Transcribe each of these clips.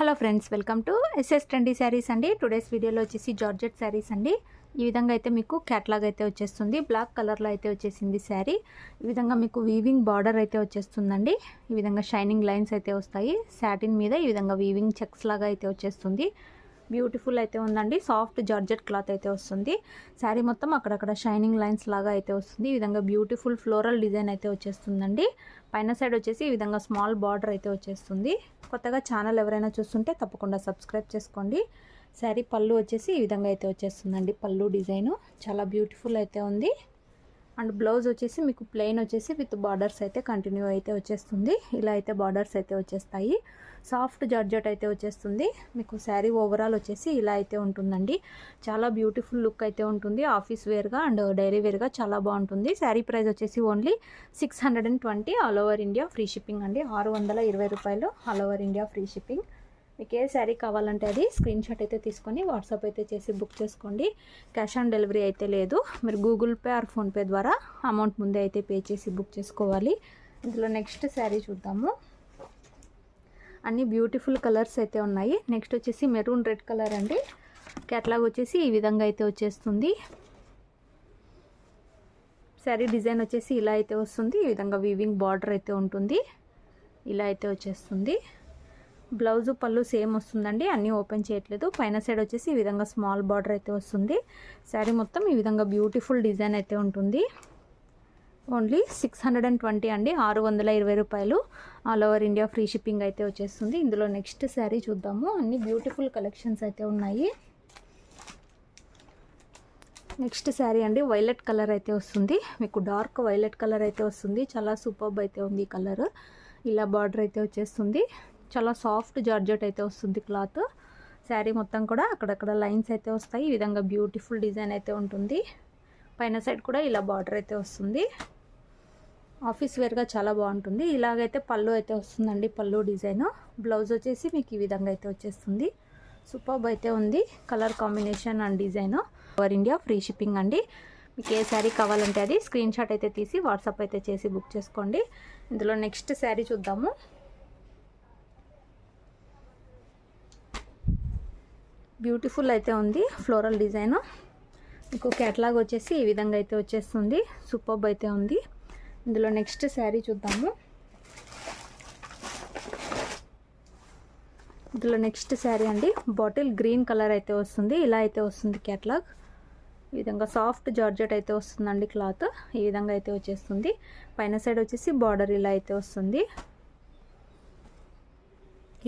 Hello friends, welcome to SS trendy saris అండి. Today's వీడియోలో వచ్చేసి జార్జెట్ శారీస్ అండి. ఈ విధంగా అయితే మీకు క్యాట్లాగ్ అయితే వచ్చేస్తుంది. బ్లాక్ కలర్లో అయితే వచ్చేసింది శారీ. ఈ విధంగా మీకు వీవింగ్ బార్డర్ అయితే వచ్చేస్తుందండి. ఈ విధంగా షైనింగ్ లైన్స్ అయితే వస్తాయి. సాటిన్ మీద ఈ విధంగా వీవింగ్ చెక్స్ లాగా అయితే వచ్చేస్తుంది. బ్యూటిఫుల్ అయితే ఉందండి. సాఫ్ట్ జార్జెట్ క్లాత్ అయితే వస్తుంది. శారీ మొత్తం అక్కడక్కడ షైనింగ్ లైన్స్ లాగా అయితే వస్తుంది. ఈ విధంగా బ్యూటిఫుల్ ఫ్లోరల్ డిజైన్ అయితే వచ్చేస్తుందండి. పైన సైడ్ వచ్చేసి ఈ విధంగా స్మాల్ బార్డర్ అయితే వచ్చేస్తుంది. కొత్తగా ఛానల్ ఎవరైనా చూస్తుంటే తప్పకుండా సబ్స్క్రైబ్ చేసుకోండి. శారీ పళ్ళు వచ్చేసి ఈ విధంగా అయితే వచ్చేస్తుందండి. పళ్ళు డిజైను చాలా బ్యూటిఫుల్ అయితే ఉంది. అండ్ బ్లౌజ్ వచ్చేసి మీకు ప్లెయిన్ వచ్చేసి విత్ బార్డర్స్ అయితే కంటిన్యూ అయితే వచ్చేస్తుంది. ఇలా అయితే బార్డర్స్ అయితే వచ్చేస్తాయి. సాఫ్ట్ జార్జెట్ అయితే వచ్చేస్తుంది. మీకు శారీ ఓవరాల్ వచ్చేసి ఇలా అయితే ఉంటుందండి. చాలా బ్యూటిఫుల్ లుక్ అయితే ఉంటుంది. ఆఫీస్ వేర్గా అండ్ డైలీ వేర్గా చాలా బాగుంటుంది. శారీ ప్రైస్ వచ్చేసి only 620 all over India free shipping అండి. 620 రూపాయలు all over India free shipping. మీకు ఏ శారీ కావాలంటే అది స్క్రీన్ షాట్ అయితే తీసుకొని వాట్సాప్ అయితే చేసి బుక్ చేసుకోండి. క్యాష్ ఆన్ డెలివరీ అయితే లేదు. మీరు గూగుల్ పే ఆర్ ఫోన్పే ద్వారా అమౌంట్ ముందే అయితే పే చేసి బుక్ చేసుకోవాలి. ఇందులో నెక్స్ట్ శారీ చూద్దాము. అన్ని బ్యూటిఫుల్ కలర్స్ అయితే ఉన్నాయి. నెక్స్ట్ వచ్చేసి మెరూన్ రెడ్ కలర్ అండి. క్యాట్లాగ్ వచ్చేసి ఈ విధంగా అయితే వచ్చేస్తుంది. శారీ డిజైన్ వచ్చేసి ఇలా అయితే వస్తుంది. ఈ విధంగా వీవింగ్ బార్డర్ అయితే ఉంటుంది. ఇలా అయితే వచ్చేస్తుంది. బ్లౌజు పళ్ళు సేమ్ వస్తుందండి. అన్నీ ఓపెన్ చేయట్లేదు. పైన సైడ్ వచ్చేసి ఈ విధంగా స్మాల్ బార్డర్ అయితే వస్తుంది. శారీ మొత్తం ఈ విధంగా బ్యూటిఫుల్ డిజైన్ అయితే ఉంటుంది. ఓన్లీ 620 అండి. 620 రూపాయలు all over India free shipping అయితే వచ్చేస్తుంది. ఇందులో నెక్స్ట్ శారీ చూద్దాము. అన్ని బ్యూటిఫుల్ కలెక్షన్స్ అయితే ఉన్నాయి. నెక్స్ట్ శారీ అండి వైలెట్ కలర్ అయితే వస్తుంది. మీకు డార్క్ వైలెట్ కలర్ అయితే వస్తుంది. చాలా సూపర్బ్ అయితే ఉంది ఈ కలర్. ఇలా బార్డర్ అయితే వచ్చేస్తుంది. చాలా సాఫ్ట్ జార్జెట్ అయితే వస్తుంది క్లాత్. శారీ మొత్తం కూడా అక్కడక్కడ లైన్స్ అయితే వస్తాయి. ఈ విధంగా బ్యూటిఫుల్ డిజైన్ అయితే ఉంటుంది. పైన సైడ్ కూడా ఇలా బార్డర్ అయితే వస్తుంది. ఆఫీస్ వేర్గా చాలా బాగుంటుంది. ఇలాగైతే పళ్ళు అయితే వస్తుందండి. పళ్ళు డిజైన్. బ్లౌజ్ వచ్చేసి మీకు ఈ విధంగా అయితే వచ్చేస్తుంది. సూపర్బ్ అయితే ఉంది colour combination and design. Over India free shipping అండి. మీకు ఏ శారీ కావాలంటే అది స్క్రీన్ షాట్ అయితే తీసి వాట్సాప్ అయితే చేసి బుక్ చేసుకోండి. ఇందులో నెక్స్ట్ శారీ చూద్దాము. బ్యూటిఫుల్ అయితే ఉంది ఫ్లోరల్ డిజైన్. మీకు క్యాట్లాగ్ వచ్చేసి ఈ విధంగా అయితే వచ్చేస్తుంది. సూపర్బ్ అయితే ఉంది. ఇందులో నెక్స్ట్ శారీ చూద్దాము. ఇందులో నెక్స్ట్ శారీ అండి. బాటిల్ గ్రీన్ కలర్ అయితే వస్తుంది. ఇలా అయితే వస్తుంది క్యాట్లాగ్. ఈ విధంగా సాఫ్ట్ జార్జెట్ అయితే వస్తుందండి క్లాత్. ఈ విధంగా అయితే వచ్చేస్తుంది. పైన సైడ్ వచ్చేసి బార్డర్ ఇలా అయితే వస్తుంది.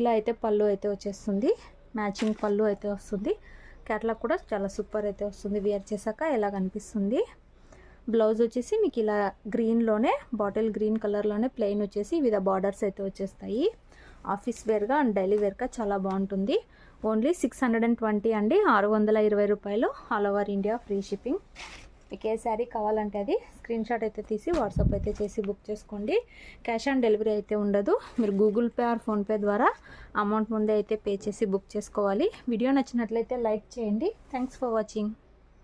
ఇలా అయితే పళ్ళు అయితే వచ్చేస్తుంది. మ్యాచింగ్ పళ్ళు అయితే వస్తుంది. క్యాట్లాగ్ కూడా చాలా సూపర్ అయితే వస్తుంది. వేర్ చేశాక ఎలా కనిపిస్తుంది. బ్లౌజ్ వచ్చేసి మీకు ఇలా గ్రీన్లోనే బాటిల్ గ్రీన్ కలర్లోనే ప్లెయిన్ వచ్చేసి వివిధ బార్డర్స్ అయితే వచ్చేస్తాయి. ఆఫీస్ వేర్గా అండ్ డైలీ వేర్గా చాలా బాగుంటుంది. ఓన్లీ 620 అండి. 620 రూపాయలు all over India free shipping. మీకు ఏ శారీ కావాలంటే అది స్క్రీన్ షాట్ అయితే తీసి వాట్సాప్ అయితే చేసి బుక్ చేసుకోండి. క్యాష్ ఆన్ డెలివరీ అయితే ఉండదు. మీరు గూగుల్ పే ఆర్ ఫోన్పే ద్వారా అమౌంట్ ముందే అయితే పే చేసి బుక్ చేసుకోవాలి. వీడియో నచ్చినట్లయితే లైక్ చేయండి. Thanks for watching.